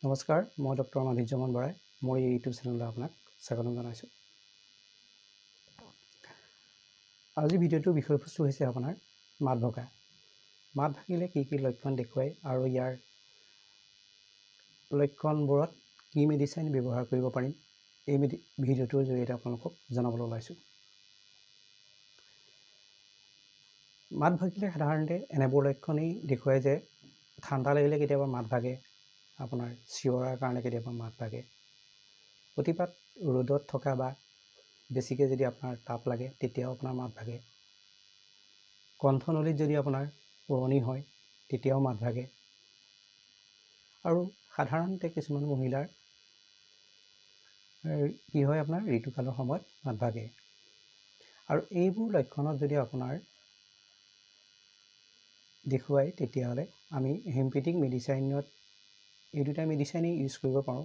নমস্কাৰ, মই ডক্টৰ মাধুৰ্যমন বৰাই মোৰ এই ইউটিউব চেনেললৈ আপোনাক স্বাগতম জনাইছোঁ। আজি ভিডিঅ'টোৰ বিষয়বস্তু হৈছে আপোনাৰ মাত ভগা। মাত ভাগিলে কি কি লক্ষণ দেখুৱায় আৰু ইয়াৰ লক্ষণবোৰত কি মেডিচিন ব্যৱহাৰ কৰিব পাৰিম, এই ভিডিঅ'টোৰ জৰিয়তে আপোনালোকক জনাবলৈ ওলাইছোঁ। মাত ভাগিলে সাধাৰণতে এনেবোৰ লক্ষণেই দেখুৱায় যে ঠাণ্ডা লাগিলে কেতিয়াবা মাত ভাগে, আপোনাৰ চিঞৰাৰ কাৰণে কেতিয়াবা মাত ভাগে, অতিপাত ৰ'দত থকা বা বেছিকৈ যদি আপোনাৰ তাপ লাগে তেতিয়াও আপোনাৰ মাত ভাগে, কণ্ঠনলীত যদি আপোনাৰ পুৰণি হয় তেতিয়াও মাত ভাগে, আৰু সাধাৰণতে কিছুমান মহিলাৰ কি হয় আপোনাৰ ঋতুকালৰ সময়ত মাত ভাগে। আৰু এইবোৰ লক্ষণত যদি আপোনাৰ দেখুৱায় তেতিয়াহ'লে আমি হোমিওপেথিক মেডিচিনত এই দুটা মেডিচিনেই ইউজ কৰিব পাৰোঁ।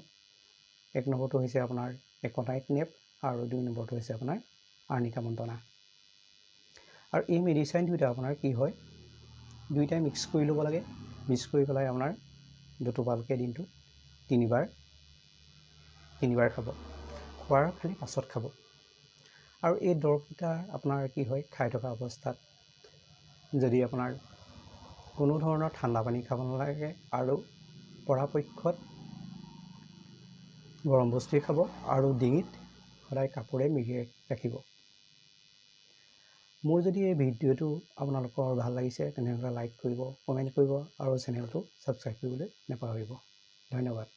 এক নম্বৰটো হৈছে আপোনাৰ aconite নেপ আৰু 2 নম্বৰটো হৈছে আপোনাৰ আৰ্নিকা মণ্টানা। আৰু এই মেডিচিন দুটা আপোনাৰ কি হয়, দুইটাই মিক্স কৰি ল'ব লাগে। মিক্স কৰি পেলাই আপোনাৰ দুটোপালকৈ দিনটোত তিনিবাৰ খাব, খোৱাৰ খালি পাছত খাব। আৰু এই দৰৱকেইটা আপোনাৰ কি হয়, খাই থকা অৱস্থাত যদি আপোনাৰ কোনো ধৰণৰ ঠাণ্ডা পানী খাব নালাগে আৰু পৰাপক্ষত গৰম বস্তুৱে খাব আৰু ডিঙিত সদায় কাপোৰে মেৰিয়াই ৰাখিব। মোৰ যদি এই ভিডিঅ'টো আপোনালোকৰ ভাল লাগিছে তেনেহ'লে লাইক কৰিব, কমেণ্ট কৰিব আৰু চেনেলটো ছাবস্ক্ৰাইব কৰিবলৈ নাপাহৰিব। ধন্যবাদ।